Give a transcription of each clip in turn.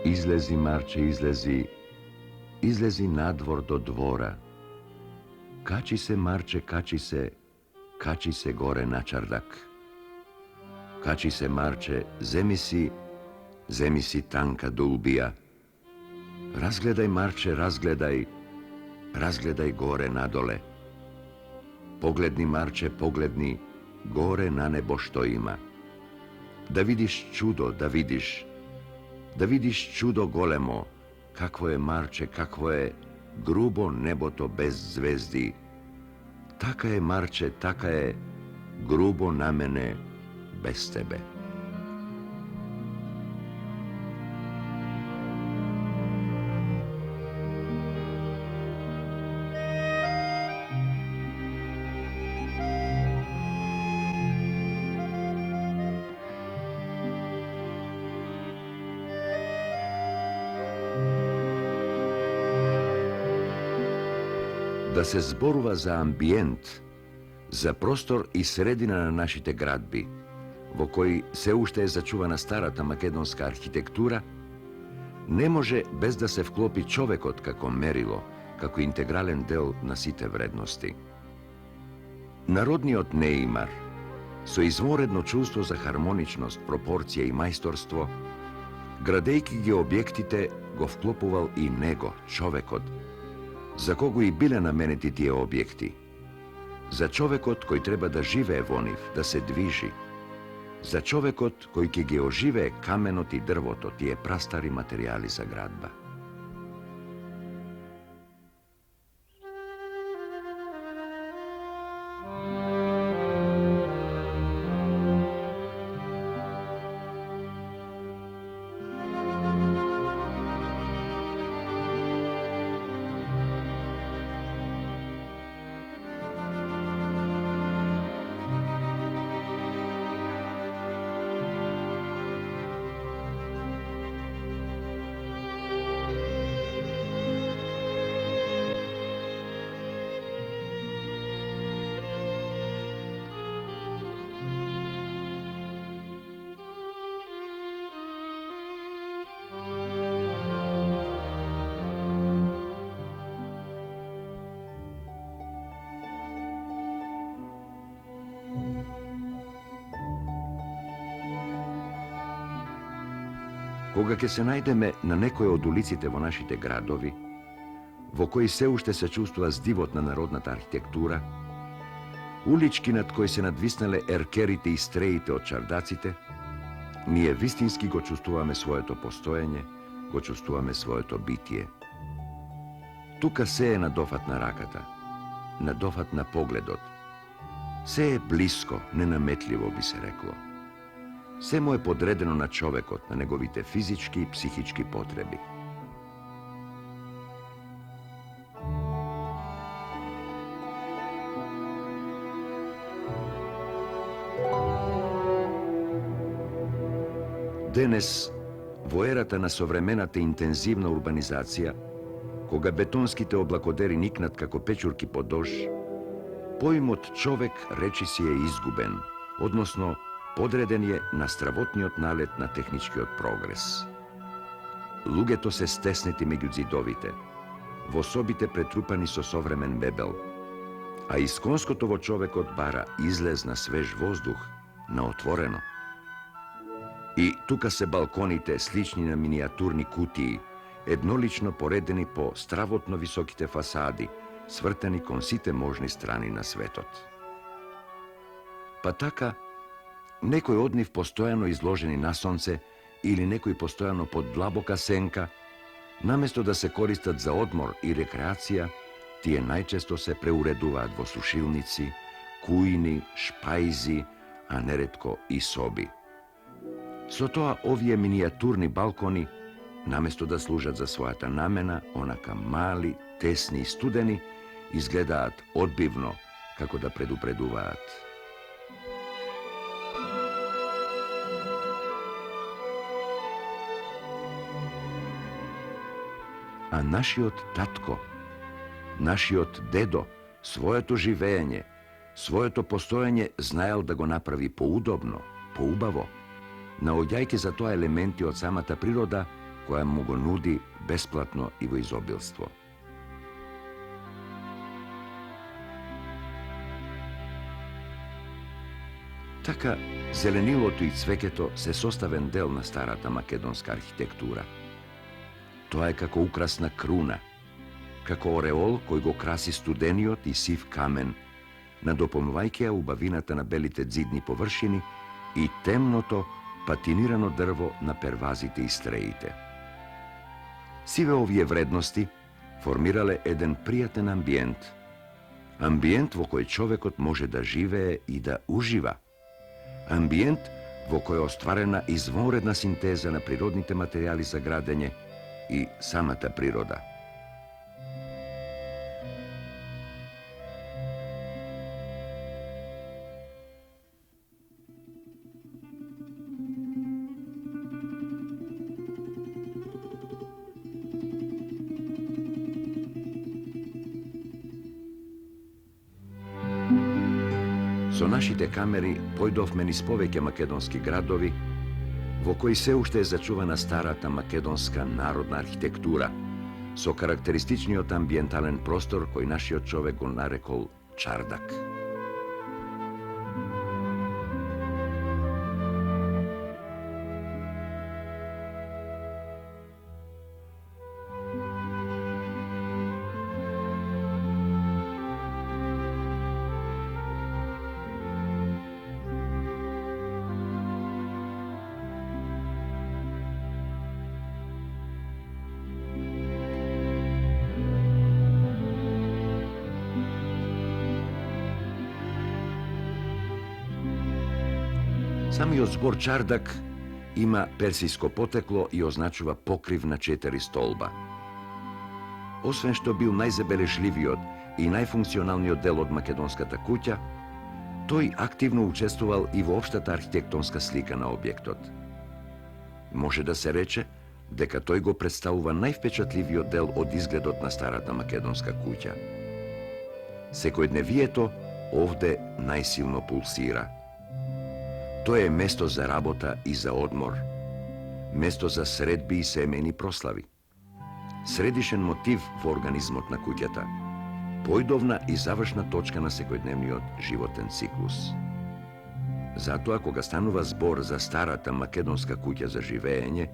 Izlezi, Marče, izlezi, izlezi nadvor do dvora. Kači se, Marče, kači se gore na čardak. Kači se, Marče, zemi si tanka do ubija. Razgledaj, Marče, razgledaj gore nadole. Pogledni, Marče, pogledni, gore na nebo što ima. Da vidiš čudo, da vidiš čudo golemo, kakvo je, Marče, kakvo je grubo nebo to bez zvezdi. Taka je, Marče, taka je grubo na mene bez tebe. Da se zborува za ambijent, za prostor i sredina na našите gradbi, во кој се уште е зачувана старата македонска архитектура, не може без да се вклопи човекот како мерило, како интегрален дел на сите вредности. Народниот неимар, со изворедно чувство за хармоничност, пропорција и мајсторство, градејќи ги објектите, го вклопувал и него, човекот, за кого и биле наменети тие објекти. За човекот кој треба да живее во нив, да се движи. За човекот кој ќе ги оживее каменот и дрвото, тие прастари материјали за градба. Кога ќе се најдеме на некој од улиците во нашите градови, во кои се уште се чувствува здивот на народната архитектура, улички над кои се надвиснале еркерите и стреите од чардаците, ние вистински го чувствуваме своето постоење, го чувствуваме своето битие. Тука се е на дофат на раката, на дофат на погледот. Се е блиско, ненаметливо би се рекло. Се му е подредено на човекот, на неговите физички и психички потреби. Денес, во ерата на современата интензивна урбанизација, кога бетонските облакодери никнат како печурки под дож, поимот човек речиси е изгубен, односно подреден е на стравотниот налет на техничкиот прогрес. Луѓето се стеснети меѓу ѕидовите, во собите претрупани со современ мебел, а исконското во човекот бара излез на свеж воздух, на отворено. И тука се балконите слични на миниатурни кутии, еднолично поредени по стравотно високите фасади, свртени кон сите можни страни на светот. Па така, некој од нив постојано изложени на сонце или некој постојано под длабока сенка, наместо да се користат за одмор и рекреација, тие најчесто се преуредуваат во сушилници, кујни, шпајзи, а неретко и соби. Со тоа овие миниатурни балкони, наместо да служат за својата намена, онака мали, тесни и студени, изгледаат одбивно, како да предупредуваат. А нашиот татко, нашиот дедо, своето живење, своето постоење знаел да го направи поудобно, поубаво, наоѓајќи за тоа елементи од самата природа koja mu go nudi besplatno i во изобилство. Така, зеленилото и цвеќето се составен дел на старата македонска архитектура. Тоа е како украсна круна, како ореол кој го краси студениот и сив камен, надопомнувајќи ја убавината на белите ѕидни површини и темното, патинирано дрво на первазите и стреите. Сиве овие вредности формирале еден пријатен амбиент. Амбиент во кој човекот може да живее и да ужива. Амбиент во кој е остварена извонредна синтеза на природните материјали за градење и самата природа. Со нашите камери појдовме низ повеќе македонски градови, во кои се уште е зачувана старата македонска народна архитектура, со карактеристичниот амбиентален простор кој нашиот човек го нарекол чардак. Самиот збор чардак има персиско потекло и означува покрив на 4 столба. Освен што бил најзабележливиот и најфункционалниот дел од македонската куќа, тој активно учествувал и во општата архитектонска слика на објектот. Може да се рече дека тој го представува највпечатливиот дел од изгледот на старата македонска куќа. Секојдневието овде најсилно пулсира. Тоа е место за работа и за одмор, место за средби и семејни прослави. Средишен мотив во организмот на куќата, појдовна и завршна точка на секојдневниот животен циклус. Затоа, кога станува збор за старата македонска куќа за живеење,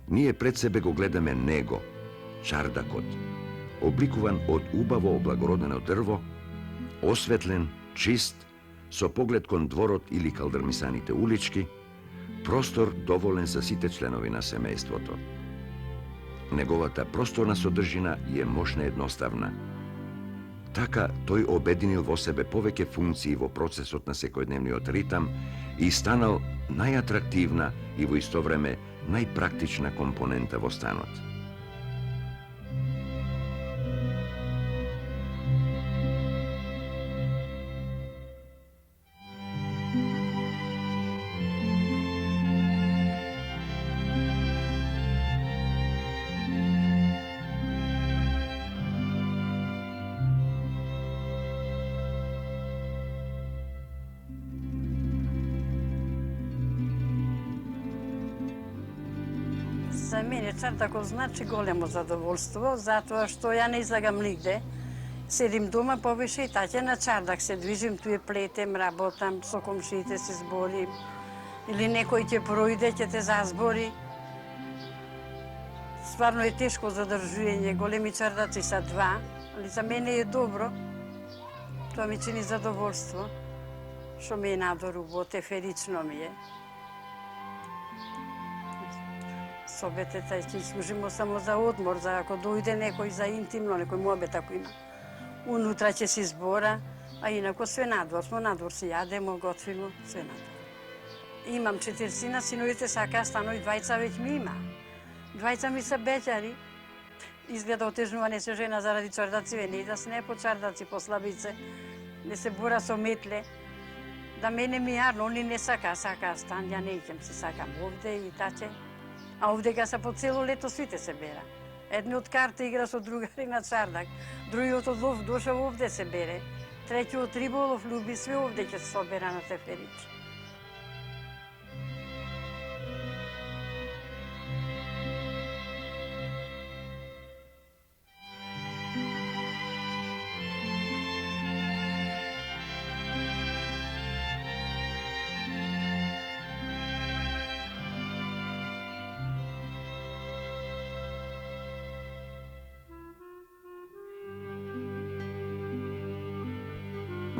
ние пред себе го гледаме него, чардакот, обликуван од убаво облагородено дрво, осветлен, чист, со поглед кон дворот или калдрмисаните улички, простор доволен за сите членови на семејството. Неговата просторна содржина е мощна и едноставна. Така, тој обединил во себе повеќе функции во процесот на секојдневниот ритам и станал најатрактивна и во исто време најпрактична компонента во станот. За мене чардакот значи големо задоволство, затоа што ја не излагам нигде. Седим дома повише и таќе на чардак се движим, туе плетем, работам, со комшиите се зборим. Или некој ќе пројде, ќе те зазбори. Стварно е тешко задржување, големи чардаци са 2, али за мене е добро. Тоа ми чини задоволство, што ми е надор убаво, еферично ми е. Собете ќе служимо само за одмор, за ако дојде некој за интимно, некој муабет ако има. Унутра ќе се избора, а инако све надвор. Смо надвор си јадемо, готвимо, све надвор. Имам 4 сина, синовите сакаа станови, 2 веќе ми има. 2 ми се беќари. Изгледа отежнуване се жена заради чардаци, не да се не по чардаци, по слабице, не се бора со метле. Да мене ми јарно, они не сакаа стан, ја не икем си сакам овде и таче. А овдека са по цело лето сите се бера. Едни од карта игра со другари на чардак, другиот од лов дошав овде се бере, треќиот риболов люби, све овде ќе се собера на Теферич.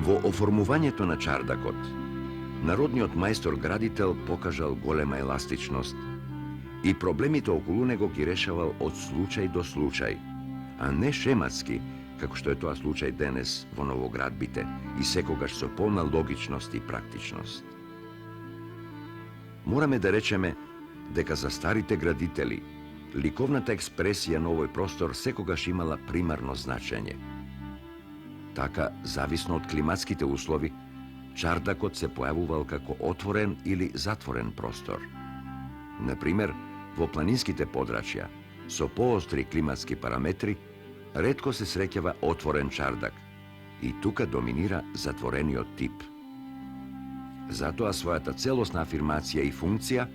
Во оформувањето на чардакот, народниот мајстор градител покажал голема еластичност и проблемите околу него ги решавал од случај до случај, а не шематски, како што е тоа случај денес во новоградбите и секогаш со полна логичност и практичност. Мораме да речеме дека за старите градители ликовната експресија на овој простор секогаш имала примарно значење. Така, зависно од климатските услови, чардакот се појавувал како отворен или затворен простор. Например, во планинските подрачја, со поостри климатски параметри, ретко се среќава отворен чардак и тука доминира затворениот тип. Затоа својата целосна афирмација и функција,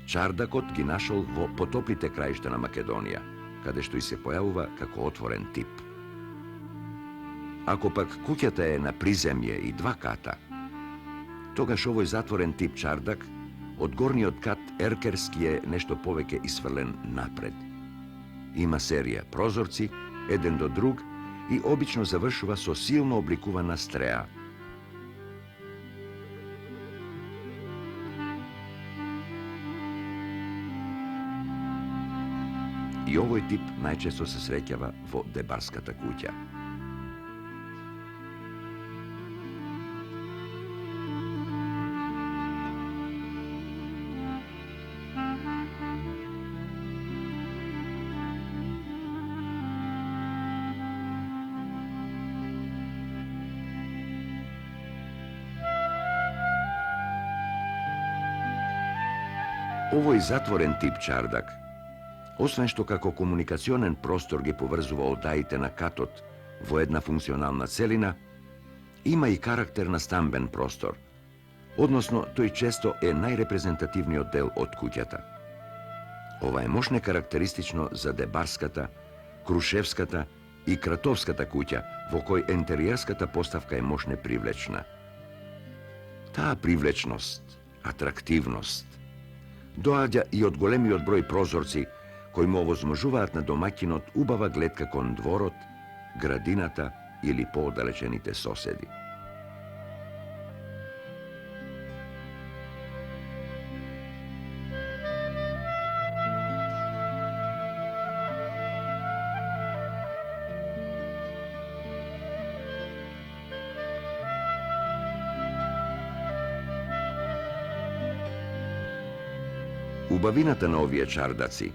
чардакот ги нашол во потоплите краишта на Македонија, каде што и се појавува како отворен тип. Ако пак куќата е на приземје и два ката, тогаш овој затворен тип чардак, од горниот кат еркерски е нешто повеќе исфрлен напред. Има серија прозорци, еден до друг, и обично завршува со силно обликувана стреа. И овој тип најчесто се среќава во дебарската куќа. Овој затворен тип чардак, освен што како комуникационен простор ги поврзува оддаите на катот во една функционална целина, има и карактер на стамбен простор, односно тој често е најрепрезентативниот дел од куќата. Ова е мошне карактеристично за дебарската, крушевската и кратовската куќа, во кој ентериерската поставка е мошне привлечна. Таа привлечност, атрактивност, доаѓа и од големиот број прозорци кои му овозможуваат на домаќинот убава гледка кон дворот, градината или поодалечените соседи. Убавината на овие чардаци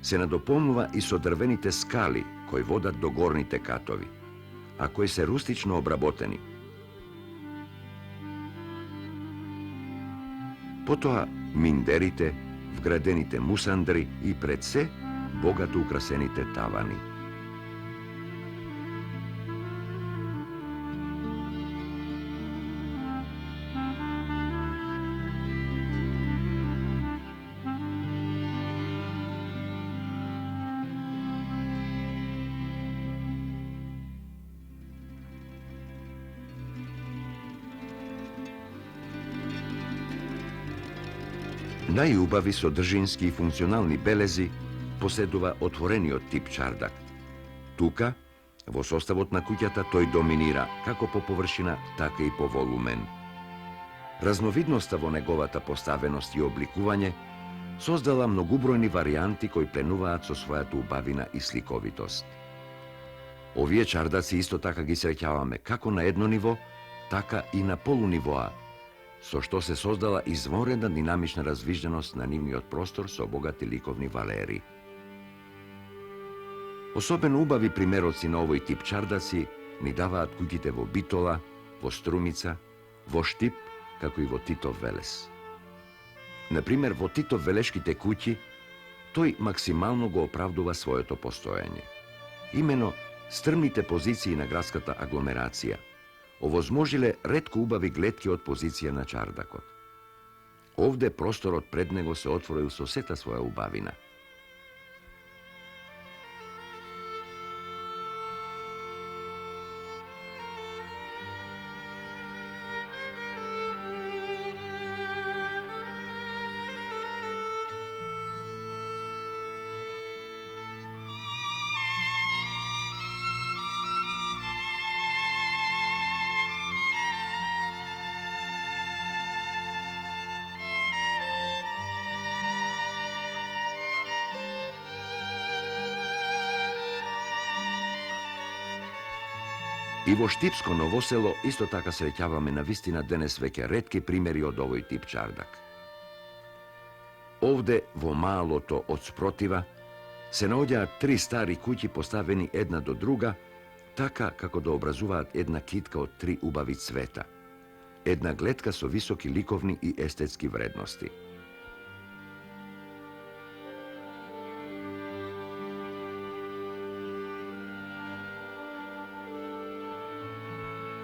се надополнува и со дрвените скали кои водат до горните катови, а кои се рустично обработени. Потоа миндерите, вградените мусандри и пред се богато украсените тавани. Најубави содржински и функционални белези поседува отворениот тип чардак. Тука, во составот на куќата, тој доминира како по површина, така и по волумен. Разновидноста во неговата поставеност и обликување создала многубројни варијанти кои пленуваат со својата убавина и сликовитост. Овие чардаци исто така ги среќаваме како на едно ниво, така и на полунивоа, со што се создала изворена динамична развижданост на нивниот простор со богати ликовни валери. Особено убави примероци на овој тип чардаци ни даваат куќите во Битола, во Струмица, во Штип, како и во Титов Велес. Например, во Титов Велешките куќи, тој максимално го оправдува своето постоење. Имено, стрмните позиции на градската агломерација овозможиле ретко убави гледки од позиција на чардакот. Овде просторот пред него се отворил со сета своја убавина. И во Штипско Новосело исто така среќаваме на вистина денес веќе ретки примери од овој тип чардак. Овде, во малото од спротива, се наоѓаат 3 стари куќи поставени една до друга, така како да образуваат една китка од 3 убави цвета. Една гледка со високи ликовни и естетски вредности.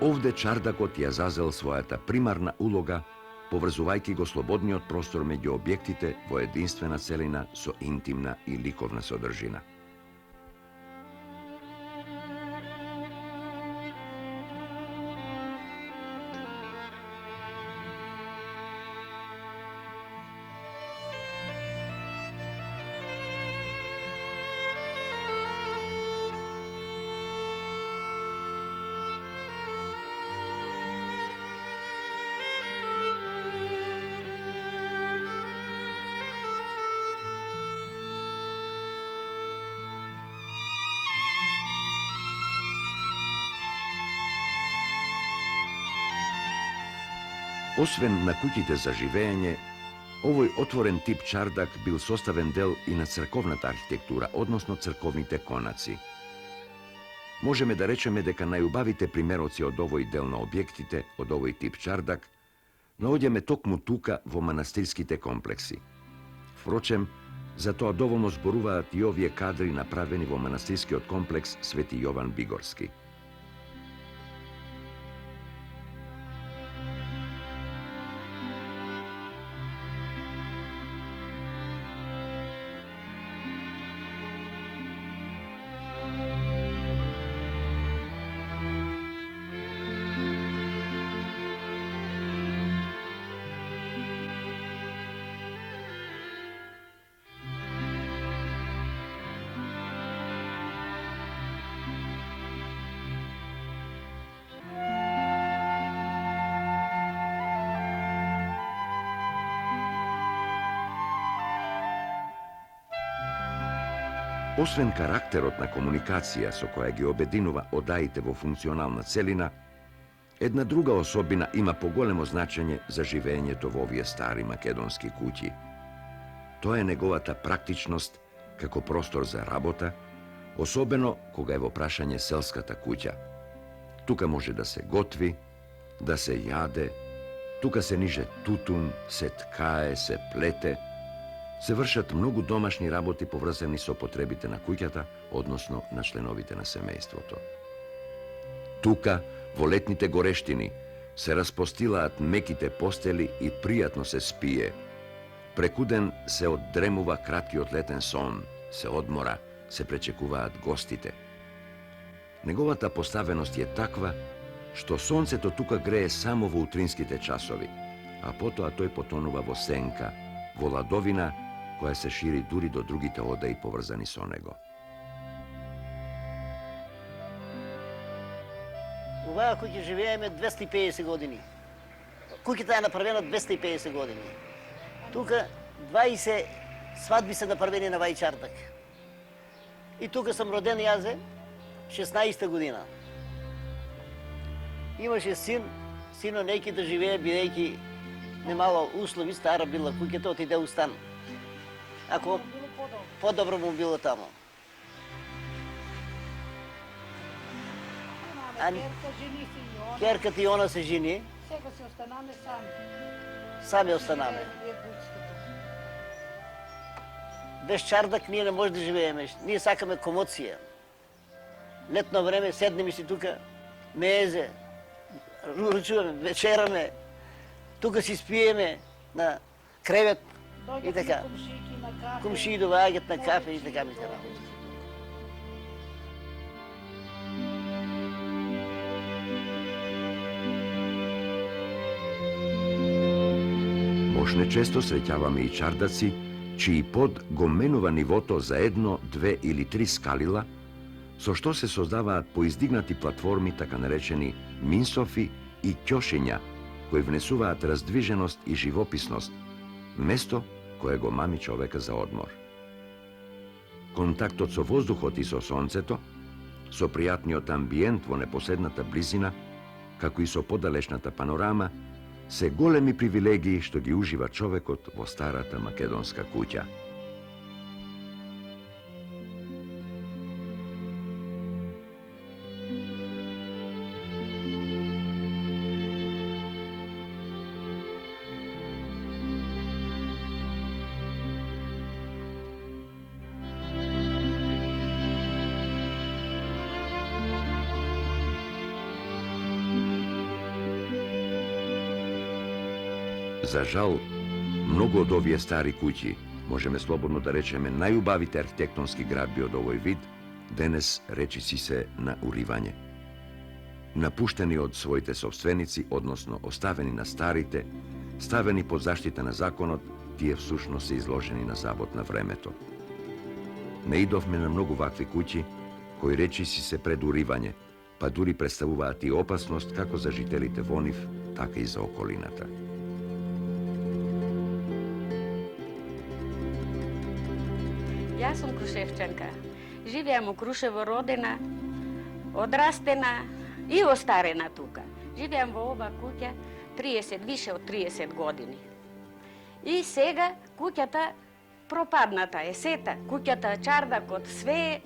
Овде чардакот ја зазел својата примарна улога, поврзувајќи го слободниот простор меѓу објектите во единствена целина со интимна и ликовна содржина. Освен на куќите за живење, овој отворен тип чардак бил составен дел и на црковната архитектура, односно црковните конаци. Можеме да речеме дека најубавите примероци од овој дел на објектите, од овој тип чардак, наоѓаме токму тука во манастирските комплекси. Впрочем, за тоа доволно зборуваат и овие кадри направени во манастирскиот комплекс Свети Јован Бигорски. Освен карактерот на комуникација со која ги обединува одаите во функционална целина, една друга особина има поголемо значење за живеењето во овие стари македонски куќи. Тоа е неговата практичност како простор за работа, особено кога е во прашање селската куќа. Тука може да се готви, да се јаде, тука се ниже тутун, се ткае, се плете, се вршат многу домашни работи поврзани со потребите на куќата, односно на членовите на семејството. Тука, во летните горештини, се распостилаат меките постели и пријатно се спие. Прекуден се оддремува краткиот летен сон, се одмора, се пречекуваат гостите. Неговата поставеност е таква, што сонцето тука грее само во утринските часови, а потоа тој потонува во сенка, во ладовина, која се шири дури до другите одаи поврзани со него. Оваа куќа живееме 250 години. Куќата е направена 250 години. Тука 20 свадби се направени на вај чардак. И тука сам роден јазе 16 година. Имаше син, сино неки да живее бидејќи немало услови, стара била куќата, отиде у стан. Ако подобро му било тамо. Керката и она се жени. Сега се останаме сами. Сами останаме. Без чардак ние не може да живееме. Ние сакаме комоција. Летно време седнеме си тука, мезе, ручуваме, вечераме, тука си спиеме на кревет и така. Комшии доваѓаат на кафе и така ми се работи. Може често среќаваме и чардаци, чиј под го менува нивото за 1, 2 или 3 скалила, со што се создаваат поиздигнати платформи, така наречени минсофи и ќошиња, кои внесуваат раздвиженост и живописност, место кое го мами човека за одмор. Контактот со воздухот и со сонцето со пријатниот амбиент во непоседната близина, како и со подалечната панорама, се големи привилегии што ги ужива човекот во старата македонска куќа. За жал, многу од овие стари куќи, можеме слободно да речеме најубавите архитектонски градби од овој вид, денес речиси се на уривање. Напуштени од своите собственици, односно оставени на старите, ставени под заштита на законот, тие всушност се изложени на забот на времето. Не идовме на многу вакви куќи, кои речиси се пред уривање, па дури представуваат и опасност како за жителите во нив, така и за околината. Јас сум Крушевчанка. Живеам у Крушево, родена, одрастена и остарена тука. Живеам во ова куќа више од 30 години. И сега куќата пропадната е сета. Куќата, чардакот, све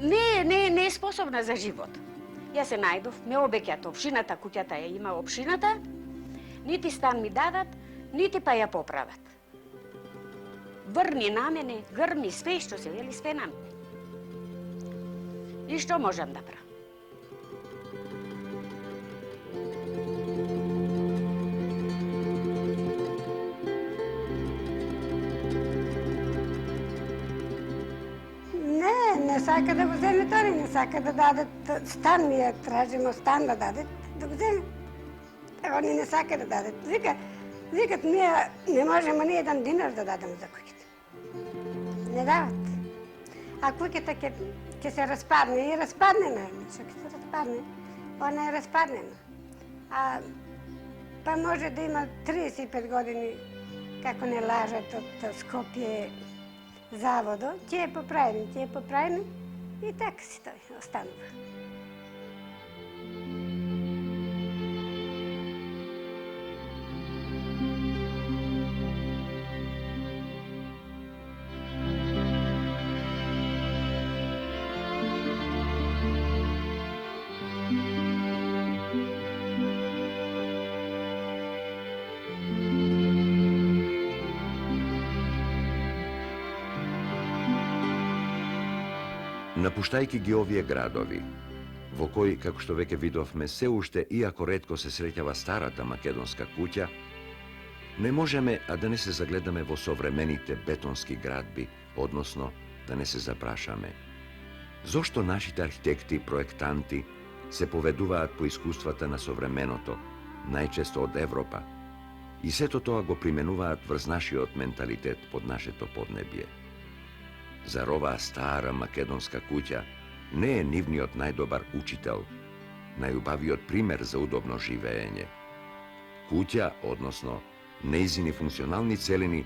не е способна за живот. Јас се најдов, ме обеќат општината, куќата ја има општината, нити стан ми дадат, нити па ја поправат. Врни на мене, грми, све што се вели, све на мене. И што можам да правам? Не сака да го земе тој, не сака да дадат стан, ние тражимо стан да дадат, да го земе. Они не сака да дадат. Викат, ние не можеме ни еден динар да дадем за куќата. Не дават. А куќата ќе се распадне и распадне најме, што ќе се распадне. Она е распаднена. Па може да има 35 години, како не лажат од Скопје заводо, ќе е поправени и така си тој останува. Напуштајќи ги овие градови, во кои, како што веќе видовме, се уште, иако ретко се среќава старата македонска куќа, не можеме а да не се загледаме во современите бетонски градби, односно да не се запрашаме. Зошто нашите архитекти и проектанти се поведуваат по искуствата на современото, најчесто од Европа, и сето тоа го применуваат врз нашиот менталитет под нашето поднебје? Зар оваа стара македонска куќа не е нивниот најдобар учител, најубавиот пример за удобно живеење? Куќа, односно, неизини функционални целини,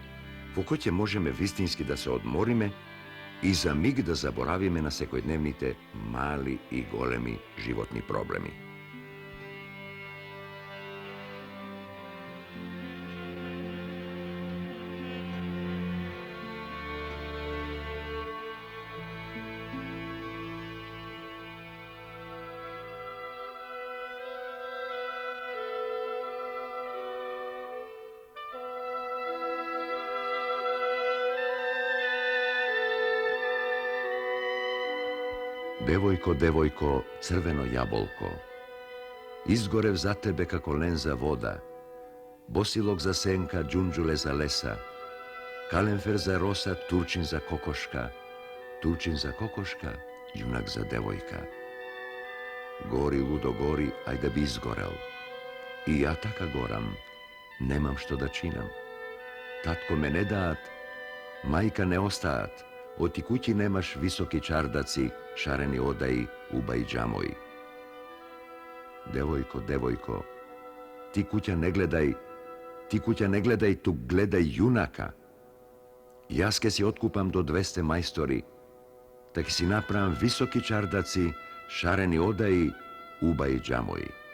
во кои ќе можеме вистински да се одмориме и за миг да заборавиме на секојдневните мали и големи животни проблеми. Девојко, девојко, црвено јаболко, изгорев за тебе како лен за вода, босилок за сенка, џунџуле за леса, каленфер за роса, турчин за кокошка, турчин за кокошка, јунак за девојка. Гори, лудо, гори, ај да би изгорел. И ја така горам, немам што да чинам. Татко ме не даат, мајка не остаат, од ти куќи немаш високи чардаци, шарени одаи, убаи џамои. Девојко, девојко, ти куќа не гледај, тук гледај јунака. Јас ке си откупам до 200 мајстори, tak si napravim visoki čardaci, šareni odaji, ubaji džamoji.